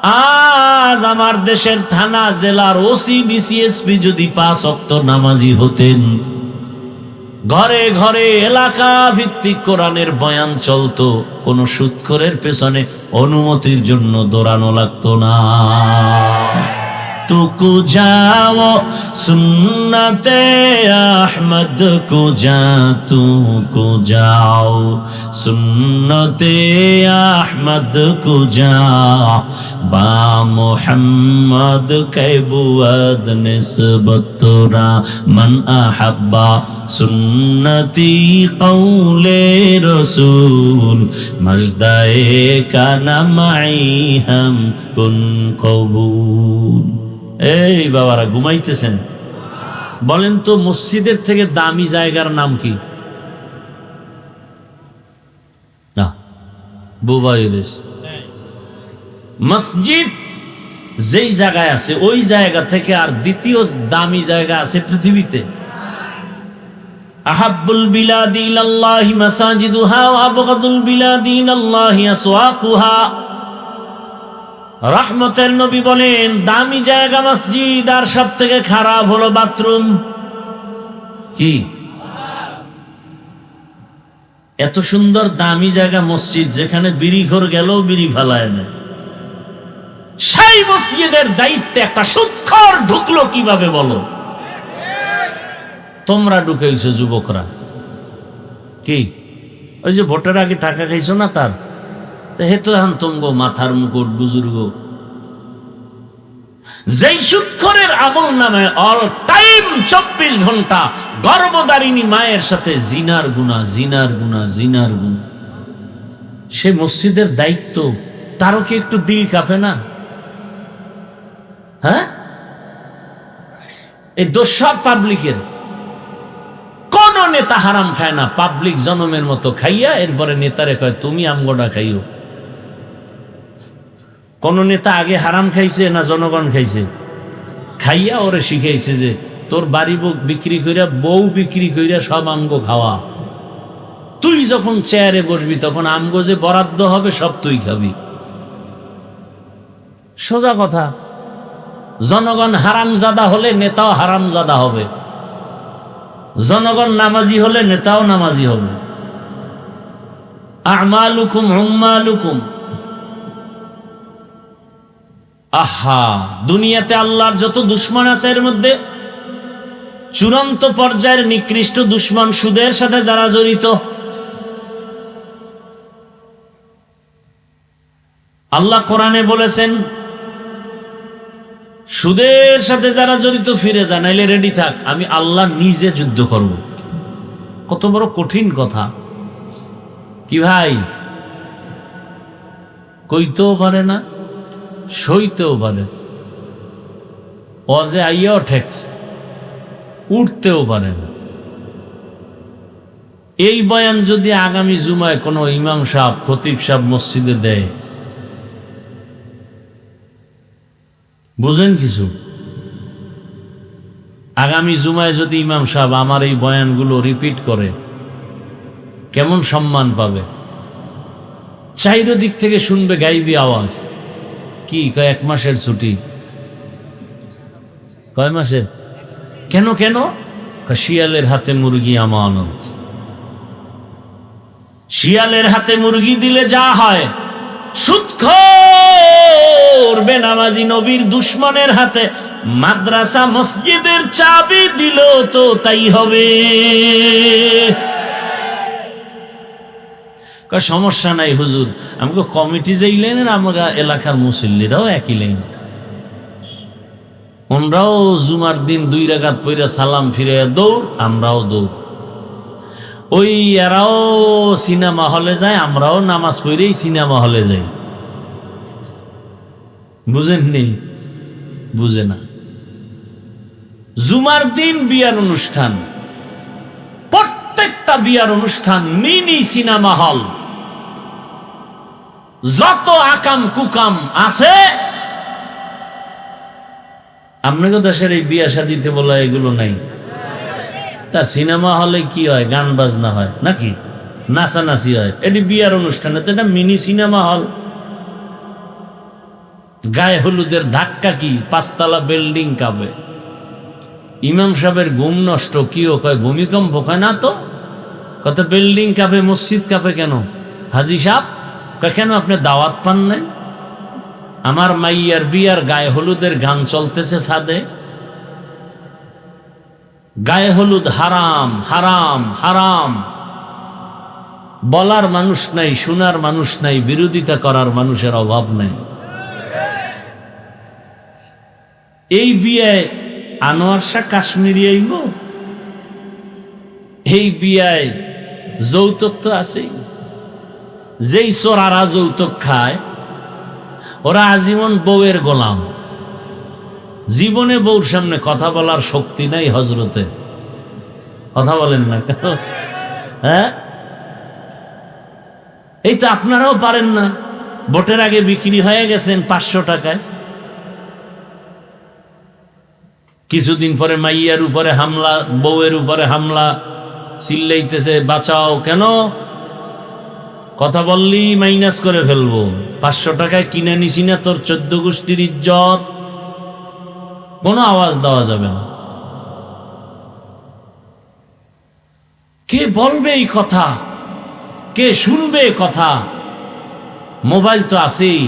Speaker 1: আজ আমার দেশের থানা জেলার ওসি ডিসিএসপি যদি 5 ওয়াক্ত নামাজি হতেন, ঘরে ঘরে এলাকা ভিত্তিক কোরআনের বয়ান চলতো, কোন সুদখোরের পেছনে অনুমতির জন্য দৌড়ানো লাগতো না। तुको जाओ सुन्नते अहमद को जा, तुको जाओ सुन्नते अहमद को जा, बा मोहम्मद के बुअद निस्बत तोरा मन अहब्बा सुन्नती कौले रसूल मजदाए का नमाई हम कुन कबूल। এই বাবারা ঘুমাইতেছেন? বলেন তো মসজিদের থেকে দামি জায়গার নাম কি? না, বুবাইরেস। মসজিদ যেই জায়গায় আছে ওই জায়গা থেকে আর দ্বিতীয় দামি জায়গা আছে পৃথিবীতে? আহাব্বুল বিলাদি ইলাল্লাহি মাসাজিদুহা ওয়া আবগাদুল বিলাদি ইলাল্লাহি আসওয়াকুহা। রহমতের নবী বলেন, দামি জায়গা মসজিদ আর সব থেকে খারাপ হলো বাথরুম। কি এত সুন্দর দামি জায়গা মসজিদ, যেখানে বিড়ি ঘর গেলেও বিড়ি ফালায় না, সেই মসজিদের দায়িত্বে একটা সুদখোর ঢুকলো কিভাবে বলো? তোমরা ঢুকেছো যুবকরা। কি ওই যে ভোটের আগে টাকা খাইছো না, তার হেতু এখন তোমগো মাথার মুকুট বুজুর্গ। যেই সুদখোরের আমল নামে অল টাইম 24 ঘন্টা গর্ভধারিণী মায়ের সাথে জিনার গুনাহ, জিনার গুনাহ, জিনার গুনাহ, সে মসজিদের দায়িত্ব, তারও কি একটু দিল কাঁপে না? হ্যাঁ, এই দোষ সব পাবলিকের। কোন নেতা হারাম খায় না, পাবলিক জনমের মতো খাইয়া এরপরে নেতারে কয় তুমি আমগোটা খাইও। কোন নেতা আগে হারাম খাইছে না জনগণ খাইছে? খাইয়া ওরে শিখাইছে যে তোর বাড়ি বুক বিক্রি কইরা, বউ বিক্রি কইরা সব আমগো খাওয়া, তুই যখন চেয়ারে বসবি তখন আমগো যে বরাদ্দ হবে সব তুই খাবি। সোজা কথা। জনগণ হারামজাদা হলে নেতাও হারামজাদা হবে, জনগণ নামাজি হলে নেতাও নামাজি হবে। আমালুকুম হুম্মালুকুম। আহা, দুনিয়াতে আল্লাহর যত দুশ্মন আছে এর মধ্যে চূড়ান্ত পর্যায়ের নিকৃষ্ট দুশ্মন সুদের সাথে যারা জড়িত। আল্লাহ কোরআনে বলেছেন সুদের সাথে যারা জড়িত ফিরে যা, নাইলে রেডি থাক, আমি আল্লাহ নিজে যুদ্ধ করব। কত বড় কঠিন কথা! কি ভাই, কইতেও পারে না, সইতেও পারে, অজে আইয়াও ঠেকছে, উঠতেও পারে না। এই বয়ান যদি আগামী জুমায় কোনো ইমাম সাহেব, খতিব সাহেব মসজিদে দেয়, বুঝেন কিছু? আগামী জুমায় যদি ইমাম সাহেব আমার এই বয়ানগুলো রিপিট করে, কেমন সম্মান পাবে? চাইরদিক থেকে শুনবে গাইবি আওয়াজ। কি কয় 1 মাসের ছুটি? কয় মাসের? কেন কেন? শিয়ালের হাতে মুরগি আমানত। শিয়ালের হাতে মুরগি দিলে যা হয়, সুদখোর বেনামাজি নবীর দুশ্মনের হাতে মাদ্রাসা মসজিদের চাবি দিল তো তাই হবে। সমস্যা নাই হুজুর, আমাকে কমিটি যেই লাইনের, আমরা এলাকার মুসল্লিরাও একই লাইন, ওনরাও জুমার দিন 2 রাকাত পইরা সালাম ফিরে দৌড়, আমরাও দৌড়। ওই এরাও সিনেমা হলে যায়, আমরাও নামাজ পড়েই সিনেমা হলে যাই। বুঝেননি? বুঝে না। জুমার দিন বিয়ার অনুষ্ঠান, প্রত্যেকটা বিয়ার অনুষ্ঠান মিনি সিনেমা হল। যত আকাম কুকাম আছে আপনাকে দেশের এই বিয়া শাদিতে বলা এগুলো নাই। তার সিনেমা হলে কি হয়? গান বাজনা হয় নাকি নাচানাচি হয়? এটি বিয়ার অনুষ্ঠানে তো এটা মিনি সিনেমা হল। গায়ে হলুদের ধাক্কা কি 5 তলা বিল্ডিং কাঁপে। ইমাম সাহেবের ঘুম নষ্ট, কিও কয় ভূমিকম্প, কয় না তো, কত বিল্ডিং কাঁপে, মসজিদ কাঁপে কেন? হাজি সাহেব কয় কেন আপনি দাওয়াত পান নাই? আমার মাইয়ার বিয়ার গায়ে হলুদের গান চলতেছে ছাদে। গায়ে হলুদ হারাম, হারাম, হারাম। বলার মানুষ নাই, শোনার মানুষ নাই, বিরোধিতা করার মানুষের অভাব নাই। এই বিয়ায় আনোয়ার শাহ কাশ্মীরি আইব, এই বিয়ায় যৌতুক তো আছেই। যেই চোরারা যৌতুক খায় ওরা আজীবন বউয়ের গোলাম। জীবনে বউর সামনে কথা বলার শক্তি নাই হজরতে। কথা বলেন না কেন? হ্যাঁ, এই তো আপনারাও পারেন না। ভোটের আগে বিক্রি হয়ে গেছেন 500 টাকায়। কিছুদিন পরে মাইয়ার উপরে হামলা, বউয়ের উপরে হামলা, চিল্লাইতেছে বাঁচাও। কেন? কথা বললি মাইনাস করে ফেলবো। 500 টাকায় কিনে নিছি না তোর 14 গোষ্ঠীর ইজ্জত। কোনো আওয়াজ দেওয়া যাবে না। কে বলবে এই কথা? কে শুনবে কথা? মোবাইল তো আছেই।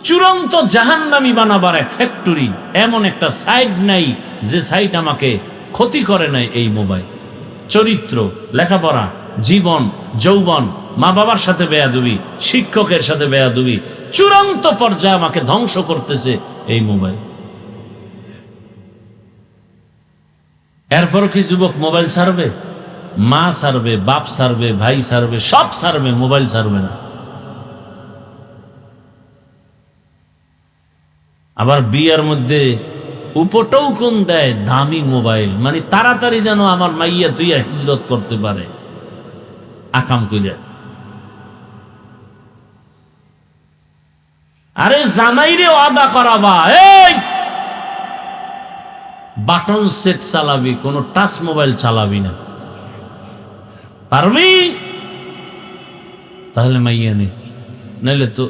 Speaker 1: চূড়ান্ত জাহান্নামী বানাবার এক ফ্যাক্টরি, এমন একটা সাইট নাই যে সাইট আমাকে ক্ষতি করে নাই এই মোবাইল। চরিত্র, লেখাপড়া, জীবন, যৌবন, মা বাবার সাথে বেয়াদবি, শিক্ষকের সাথে বেয়াদবি, চূড়ান্ত পর্যায়ে আমাকে ধ্বংস করতেছে এই মোবাইল। এরপরও কি যুবক মোবাইল ছাড়বে? মা ছাড়বে, বাপ ছাড়বে, ভাই ছাড়বে, সব ছাড়বে, মোবাইল ছাড়বে না। আবার বিয়ার মধ্যে উপটৌকন দেয় দামি মোবাইল, মানে তাড়াতাড়ি যেন আমার মাইয়া তুইয়া হিজরত করতে পারে আকাম কইরা। আরে জামাইরে ওয়াদা করাবা, এই বাটন সেট চালাবি, কোনো টাচ মোবাইল চালাবি না, পারবি? তাহলে মাইয়া নে, নাইলে তো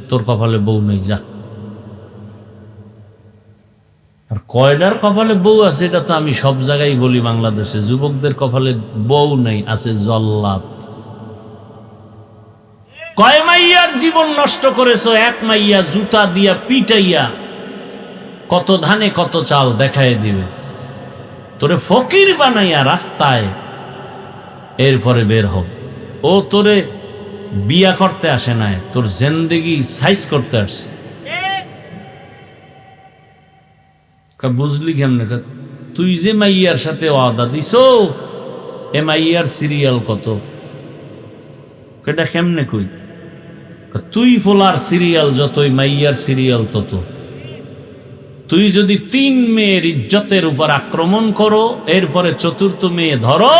Speaker 1: তোর কপালে বউ নেই, যা। আর কয়ডার কপালে বউ আছে এটা তো আমি সব জায়গায় বলি, বাংলাদেশে যুবকদের কপালে বউ নেই, আছে জল্লাদ। কয় মাইয়ার জীবন নষ্ট করেছো, এক মাইয়া জুতা দিয়া পিটাইয়া কত ধানে কত চাল দেখায় দিবে, তোরে ফকির বানাইয়া রাস্তায় এরপরে বের হোক। ও তোরে বিয়া করতে আসে নাই, তোর জিন্দেগি সাইজ করতে আসছে। বুঝলি কেমনে? তুই যে মাইয়ার সাথে ওয়াদা দিস, এ মাইয়ার সিরিয়াল কত, এটা কেমনে কই? তুই ফোলার সিরিয়াল যতই, মাইয়ার সিরিয়াল তত। তুই যদি 3 মেয়ের ইজ্জতের উপর আক্রমণ করো, এরপরে 4র্থ মেয়ে ধরো,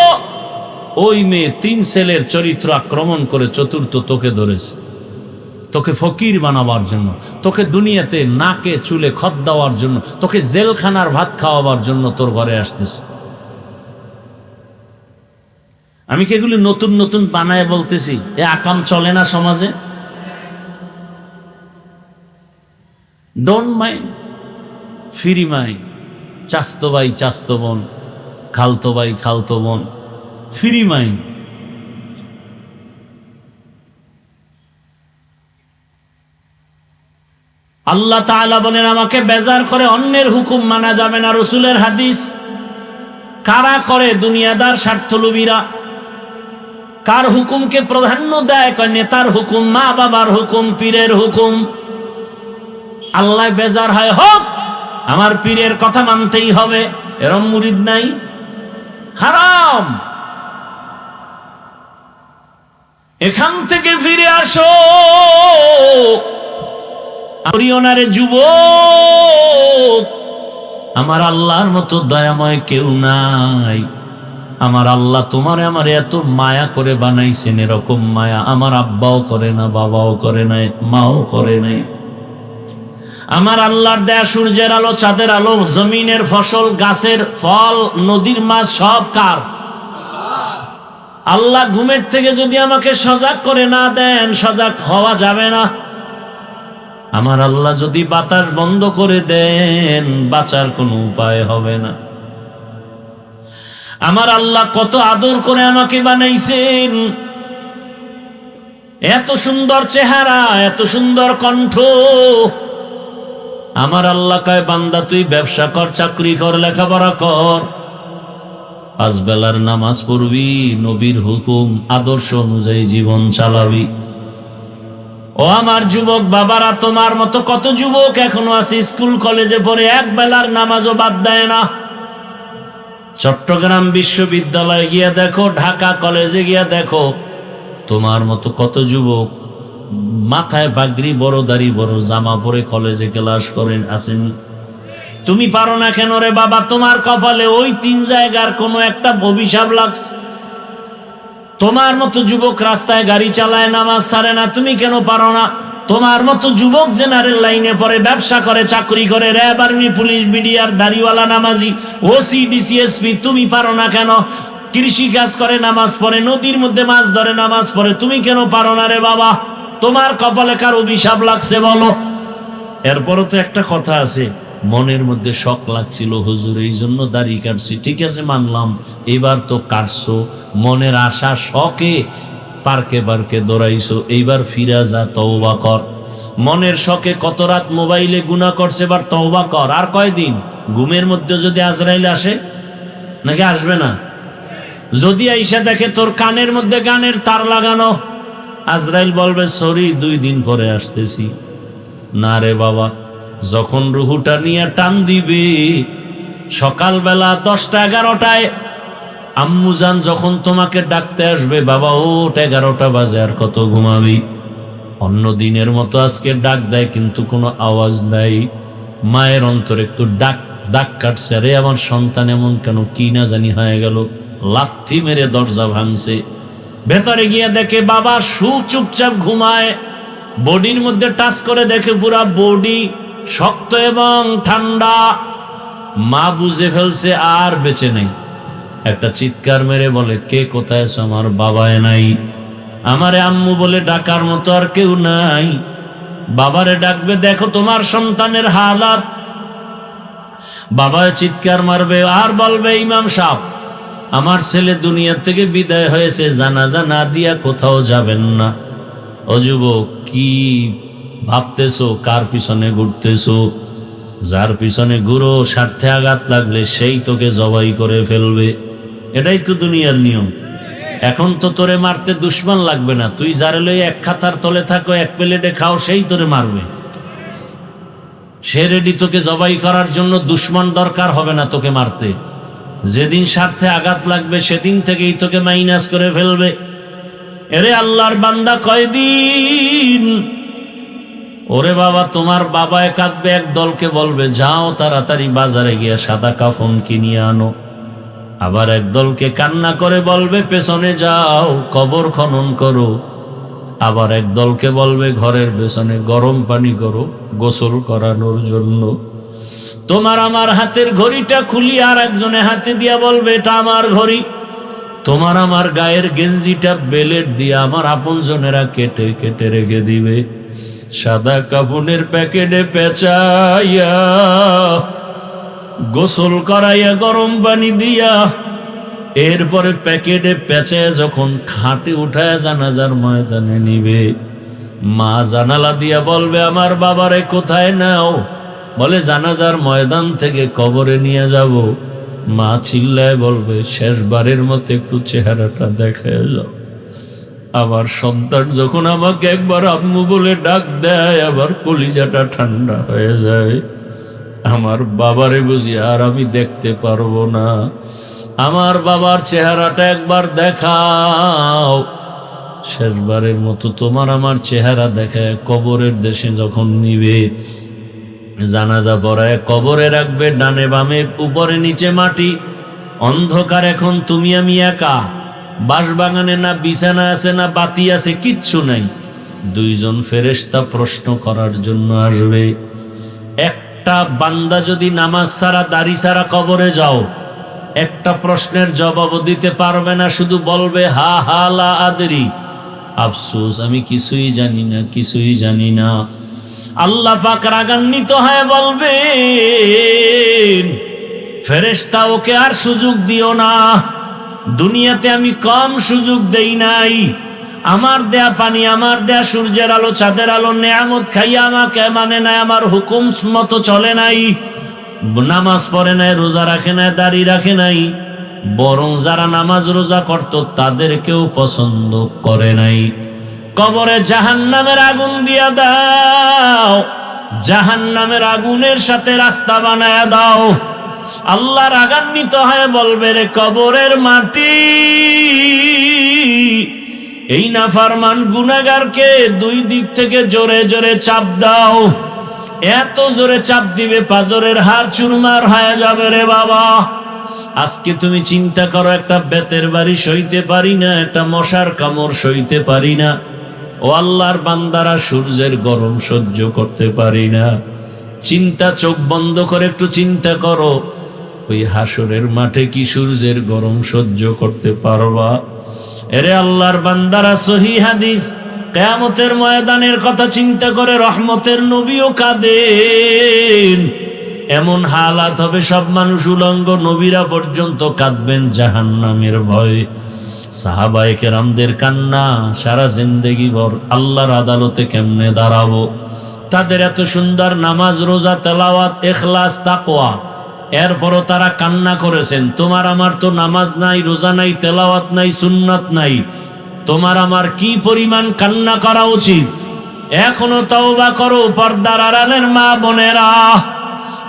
Speaker 1: ওই মেয়ে 3 ছেলের চরিত্র আক্রমণ করে 4র্থ তোকে ধরেছে, তোকে ফকির বানাবার জন্য, তোকে দুনিয়াতে নাকে চুলে খত দেওয়ার জন্য, তোকে জেলখানার ভাত খাওয়াবার জন্য তোর ঘরে আসতেছে। আমি কি এগুলি নতুন নতুন বানায় বলতেছি? এ আকাম চলে না সমাজে? Don't mind, free mind. চাস্তো ভাই চাস্তো বোন, খালতো ভাই খালতো বোন, ফ্রি মাইন্ড। আল্লাহ তাআলা বলেন, আমাকে বেজার করে অন্যের হুকুম মানা যাবে না। রসুলের হাদিস। কারা করে? দুনিয়াদার স্বার্থলোভীরা। কার হুকুমকে প্রাধান্য দেয়? কয় নেতার হুকুম, মা বাবার হুকুম, পীরের হুকুম। আল্লাহ বেজার হয়, হোক, আমার পীরের কথা মানতেই হবে। এরম মুরিদ নাই? হারাম। এখান থেকে ফিরে আসো। ওনারে যুবক, আমার আল্লাহর মতো দয়াময় কেউ নাই। আমার আল্লাহ তোমারে আমার এত মায়া করে বানাইছেন, এরকম মায়া আমার আব্বাও করে না, বাবাও করে নাই, মাও করে নাই। আমার আল্লাহর দেয়া সূর্যের আলো, চাঁদের আলো, জমিনের ফসল, গাছের ফল, নদীর মাছ সব কার? আল্লাহ ঘুমের থেকে যদি আমাকে সজাগ করে না দেন, সজাগ হওয়া যাবে না। আমার আল্লাহ যদি বাতাস বন্ধ করে দেন, বাঁচার কোনো উপায় হবে না। আমার আল্লাহ কত আদর করে আমাকে বানাইছেন, এত সুন্দর চেহারা, এত সুন্দর কণ্ঠ। আমার আল্লাহ কয়, বান্দা তুই ব্যবসা কর, চাকরি কর, লেখাপড়া কর, 5 বেলার নামাজ পড়বি, নবীর হুকুম আদর্শ অনুযায়ী জীবন চালাবি। ও আমার যুবক বাবারা, তোমার মতো কত যুবক এখনো আছে স্কুল কলেজে পড়ে 1 বেলার নামাজও বাদ দেয় না। চট্টগ্রাম বিশ্ববিদ্যালয়ে গিয়া দেখো, ঢাকা কলেজে গিয়া দেখো, তোমার মতো কত যুবক মাথায় পাগড়ি, বড় দাড়ি, বড় জামা পরে কলেজে ক্লাস করেন, আসেন। তুমি পারো না কেন রে বাবা? তোমার কপালে ওই 3 জায়গার কোনো একটা অভিশাপ লাগছে। তোমার মতো যুবক রাস্তায় গাড়ি চালায়, নামাজ ছাড়ে না, তুমি কেন পারো না? তোমার মতো যুবক জেনারেল লাইনে পড়ে, ব্যবসা করে, চাকরি করে, র্যাব, আর্মি, পুলিশ, বিডিআর, দাড়িওয়ালা, নামাজি, ওসি, ডিসিএসপি, তুমি পারো না কেন? কৃষি কাজ করে, নামাজ পড়ে, নদীর মধ্যে মাছ ধরে, নামাজ পড়ে, তুমি কেন পারো না রে বাবা? তোমার কপালে কার অভিশাপ লাগছে বলো? এরপরও তো একটা কথা আছে, মনের মধ্যে শখ লাগছিল, হুজুর এই জন্য দাড়ি কাটছি। ঠিক আছে, মানলাম, এবার তো কাটছো, মনের আশা শখে পার্কে পার্কে দৌড়াইছো, এইবার ফিরা যা, তওবা কর। মনের শখে কত রাত মোবাইলে গুনাহ করছে, এবার তওবা কর। আর কয়দিন? ঘুমের মধ্যে যদি আজরাইল আসে, নাকি আসবে না? যদি আইসা দেখে তোর কানের মধ্যে গানের তার লাগানো, আজরাইল বলবে সরি, 2 দিন পরে আসতেছি। না রে বাবা, যখন রুহুটা নিয়ে টান দিবে সকালবেলা 10টা 11টায়, আম্মুজান যখন তোমাকে ডাকতে আসবে, বাবা ওঠ, 11টা বাজে, আর কত ঘুমাবি? অন্য দিনের মতো আজকে ডাক দেয়, কিন্তু কোনো আওয়াজ নাই। মায়ের অন্তর একটু ডাক কাটছে, রে আমার সন্তান এমন কেন, কি না জানি হয়ে গেল। লাথি মেরে দরজা ভাঙছে, ভেতরে গিয়ে দেখে বাবা চুপচাপ ঘুমায়। বডির মধ্যে টাচ করে দেখে পুরা বডি শক্ত এবং ঠান্ডা। মা বুঝে ফেলছে আর বেঁচে নেই। একটা চিৎকার মেরে বলে, কে কোথায় আছো? আমার বাবায় নাই, আমারে আম্মু বলে ডাকার মতো আর কেউ নাই। বাবারে ডাকবে, দেখো তোমার সন্তানের হালাত। বাবায় চিৎকার মারবে আর বলবে, ইমাম সাহেব, আমার ছেলে দুনিয়া থেকে বিদায় হয়েছে, জানাজা না দিয়া কোথাও যাবেন না। ও যুবক, কি ভাবতেছো? কার পিছনে ঘুরতেছো? যার পিছনে ঘুরো, স্বার্থে আঘাত লাগলে সেই তোকে জবাই করে ফেলবে। এটাই তো দুনিয়ার নিয়ম। এখন তো তোরে মারতে দুশ্মন লাগবে না, তুই যারে লই এক খাতার তলে থাকো, এক প্লেটে খাও, সেই তোরে মারবে। সে রেডি তোকে জবাই করার জন্য, দুশ্মন দরকার হবে না তোকে মারতে। যেদিন স্বার্থে আঘাত লাগবে সেদিন থেকেই তোকে মাইনাস করে ফেলবে। এরে আল্লাহর বান্দা, কয়দিন? ওরে বাবা, তোমার বাবায় কাঁদবে, এক দলকে বলবে যাও তাড়াতাড়ি বাজারে গিয়া সাদা কাফন কিনিয়ে আনো। আবার এক দলকে কান্না করে বলবে পেছনে যাও, কবর খনন করো। আবার এক দলকে বলবে ঘরের পেছনে গরম পানি করো গোসল করানোর জন্য। তোমার আমার হাতের ঘড়িটা খুলি আর একজনে হাতে দিয়া বলবে এটা আমার ঘড়ি। তোমার আমার গায়ের গেঞ্জিটা বেলেট দিয়া আমার আপনজনেরা কেটে কেটে রেখে দিবে, সাদা কাফনের প্যাকেটে পেঁচাইয়া গোসল করাইয়া গরম পানি দিয়া, এরপরে প্যাকেটে পেঁচায় যখন খাটে উঠায় জানাজার ময়দানে নিবে। মা জানালা দিয়া বলবে আমার বাবারে কোথায় নাও? বলে জানাজার ময়দান থেকে কবরে নিয়ে যাব। মা চিল্লায় বলবে শেষবারের মতো একটু চেহারাটা দেখায় যাও। আমার সন্তান যখন আমাকে একবার আম্মু বলে ডাক দেয়, আবার কলিজাটা ঠান্ডা হয়ে যায়। আমার বাবারে বুঝি আর আমি দেখতে পারবো না। আমার বাবার চেহারাটা একবার দেখাও। শেষবারের মতো তোমার আমার চেহারা দেখায় কবরের দেশে যখন নিবে, জানাজা পড়ায় কবরে রাখবে, ডানে বামে উপরে নিচে মাটি, অন্ধকার। এখন তুমি আমি একা, বাঁশবাগানে না বিছানা আছে না বাতি আছে, কিচ্ছু নাই। 2 জন ফেরেশতা প্রশ্ন করার জন্য আসবে। একটা বান্দা যদি নামাজ ছাড়া দাড়ি ছাড়া কবরে যাও, একটা প্রশ্নের জবাবও দিতে পারবে না, শুধু বলবে হা হা লা আদরি, আফসোস আমি কিছুই জানি না, কিছুই জানি না। আল্লাহ পাক রাগান্বিত হয়ে বলবেন ফেরেশতা ওকে আর সুযোগ দিও না। দুনিয়াতে আমি কম সুযোগ দেই নাই। আমার দেয়া পানি, আমার দেয়া সূর্যের আলো, চাঁদের আলো, নেয়ামত খাইয়া আমাকে মানে নাই, আমার হুকুম মতো চলে নাই, নামাজ পড়ে নাই, রোজা রাখে নাই, দাড়ি রাখে নাই, বরং যারা নামাজ রোজা করত তাদেরকেও পছন্দ করে নাই। কবরে জাহান্নামের আগুন দিয়া দাও, জাহান্নামের আগুনের সাথে রাস্তা বানায়া দাও। আল্লাহ রাগান্বিত হয়ে বলবে রে কবরের মাটি, এই নাফরমান গুনাহগারকে 2 দিক থেকে জোরে জোরে চাপ দাও। এত জোরে চাপ দিবে পাজরের হাড় চুরমার হয়ে যাবে রে বাবা। আজকে তুমি চিন্তা করো, একটা বেতের বাড়ি সইতে পারি না, একটা মশার কামড় সইতে পারি না। ও আল্লাহর বান্দারা, সূর্যের গরম সহ্য করতে পারি না। চিন্তা, চোখ বন্ধ করে একটু চিন্তা করো, ওই হাসরের মাঠে কি সূর্যের গরম সহ্য করতে পারবা? এরে আল্লাহর বান্দারা, সহিহ হাদিস, কিয়ামতের ময়দানের কথা চিন্তা করে রহমতের নবীও কাঁদেন। এমন হালাত হবে সব মানুষ উলঙ্গ, নবীরা পর্যন্ত কাঁদবেন জাহান্নামের ভয়ে। সাহাবায়ে কেরামদের কান্না, সারা জিন্দেগি ভর আল্লাহর আদালতে কেমনে দাঁড়াবো। তাদের এত সুন্দর নামাজ, রোজা, তেলাওয়াত, ইখলাস, তাকওয়া, এরপরও তারা কান্না করেছেন। তোমার আমার তো নামাজ নাই, রোজা নাই, তেলাওয়াত নাই, সুন্নাত নাই, তোমার আমার কি পরিমাণ কান্না করা উচিত। এখনো তওবা করো পর্দার আড়ালের মা বোনেরা।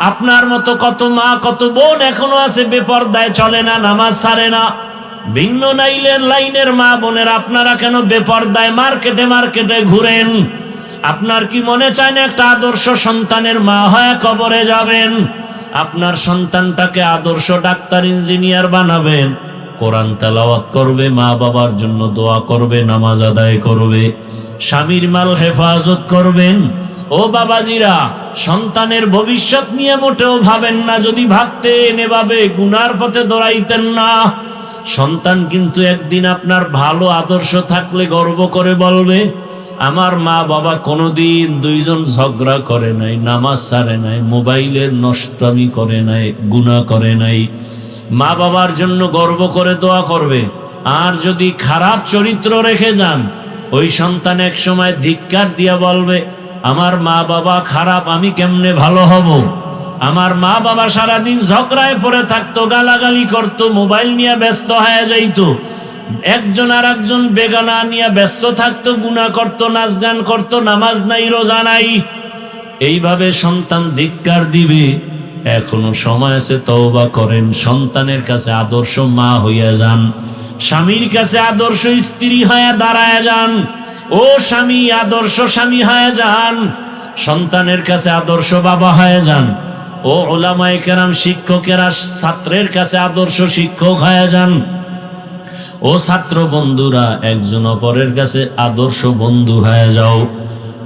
Speaker 1: আপনার মতো কত মা কত বোন এখনো আছে বেপর্দায়, চলে না, নামাজ ছাড়ে না। ভিন্ন লাইনের মা বোনের আপনারা কেন বেপর্দায় মার্কেটে মার্কেটে ঘুরেন? আপনার কি মনে চায় না একটা আদর্শ সন্তানের মা হয়ে কবরে যাবেন? আপনার সন্তানটাকে আদর্শ ডাক্তার, ইঞ্জিনিয়ার বানাবেন, কোরআন তেলাওয়াত করবে, মা বাবার জন্য দোয়া করবে, নামাজ আদায় করবে, স্বামীর মাল হেফাজত করবেন। ও বাবাজিরা, সন্তানের ভবিষ্যৎ নিয়ে মোটেও ভাবেন না। যদি ভাবতেন এভাবে গুনার পথে দৌড়াইতেন না। সন্তান কিন্তু একদিন আপনার ভালো আদর্শ থাকলে গর্ব করে বলবে, আমার মা বাবা কোনোদিন দুইজন ঝগড়া করে নাই, নামাজ ছাড়ে নাই, মোবাইলের নষ্টামি করে নাই, গুনাহ করে নাই। মা বাবার জন্য গর্ব করে দোয়া করবে। আর যদি খারাপ চরিত্র রেখে যান, ওই সন্তান এক সময় ধিক্কার দিয়া বলবে, আমার মা বাবা খারাপ, আমি কেমনে ভালো হব? আমার মা বাবা সারাদিন ঝগড়ায় পড়ে থাকতো, গালাগালি করতো, মোবাইল নিয়ে ব্যস্ত হয়ে যাইতো, একজন আর একজন বেগানা নিয়ে ব্যস্ত থাকতো, গুনাহ করতো, নাচ গান করতো, নামাজ নাই, রোজা নাই। এইভাবে সন্তান ধিক্কার দিবে। এখনো সময় আছে, তওবা করেন, সন্তানের কাছে আদর্শ মা হইয়া যান, স্বামীর কাছে আদর্শ স্ত্রী হয়ে দাঁড়ায় যান। ও স্বামী, আদর্শ স্বামী হয়ে যান, সন্তানের কাছে আদর্শ বাবা হয়ে যান। ও উলামায়ে কেরাম, শিক্ষকেরা ছাত্রের কাছে আদর্শ শিক্ষক হয়ে যান। ও ছাত্র বন্ধুরা, একজন অপরের কাছে আদর্শ বন্ধু হয়ে যাও,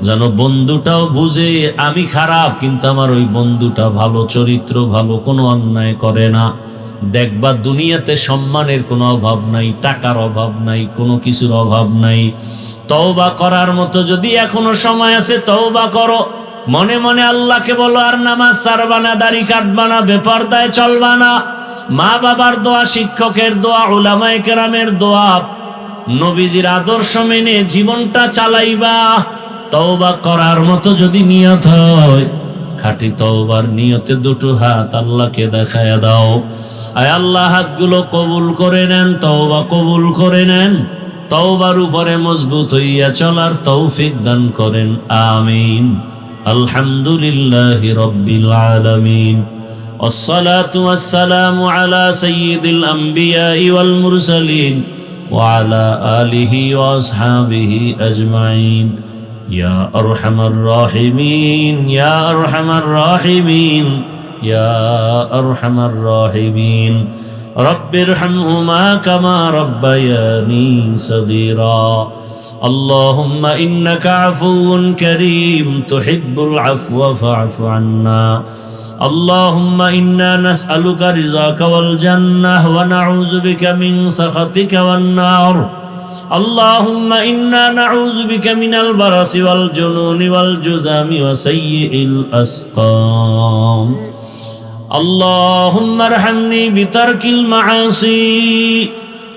Speaker 1: যেন বন্ধুটাও বুঝে আমি খারাপ কিন্তু আমার ওই বন্ধুটা ভালো, চরিত্র ভালো, কোনো অন্যায় করে না। দেখবা দুনিয়াতে সম্মানের কোনো অভাব নাই, টাকার অভাব নাই, কোনো কিছুর অভাব নাই। তওবা করার মতো যদি এখনো সময় আছে, তওবা করো। মনে মনে আল্লাহকে বলো, আর নামাজ ছাড়বা না, দাড়ি কাটবা না, বেপরদায় চলবা না। মা বাবার দোয়া, শিক্ষকের দোয়া, উলামায়ে কেরামের দোয়া, নবীজির আদর্শ মেনে জীবনটা চালাইবা। তওবা করার মতো যদি নিয়ত হয়, খাঁটি তওবার নিয়তে দুটো হাত আল্লাহকে দেখায়া দাও। আয় আল্লাহ, হাতগুলো কবুল করে নেন, তওবা কবুল করে নেন, তওবার উপরে মজবুত হইয়া চলার তৌফিক দান করেন, আমিন। আলহামদুলিল্লাহি রাব্বিল আলামিন, ওয়াসসালাতু ওয়াসসালামু আলা সাইয়্যিদিল আমবিয়াই ওয়াল মুরসালিন ওয়া আলা আলিহি ওয়া আসহাবিহি আজমাইন। ইয়া আরহামার রাহিমিন, ইয়া আরহামার রাহিমিন, ইয়া আরহামার রাহিমিন। রব্বিরহামহুমা কামা রব্বায়ানি সগীরা। আল্লাহুম্মা ইন্নাকা আফুউন কারীম তুহিব্বুল আফওয়া ফা'ফু আন্না। اللهم إنا نسألك رضاك والجنة ونعوذ بك من سخطك والنار. اللهم إنا نعوذ بك من البرص والجنون والجذام وسيء الأسقام. اللهم ارحمني بترك المعاصي.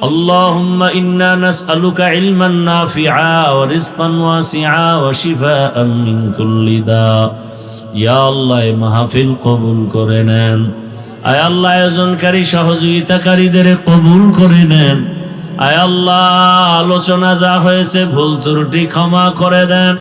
Speaker 1: اللهم إنا نسألك علما نافعا ورزقا واسعا وشفاء من كل داء. ইয়া আল্লাহ, মাহফিল কবুল করে নেন। আয় আল্লাহ, আয়োজনকারী সহযোগিতাকারীদের কবুল করে নেন। আয় আল্লাহ, আলোচনা যা হয়েছে ভুল ত্রুটি ক্ষমা করে দেন।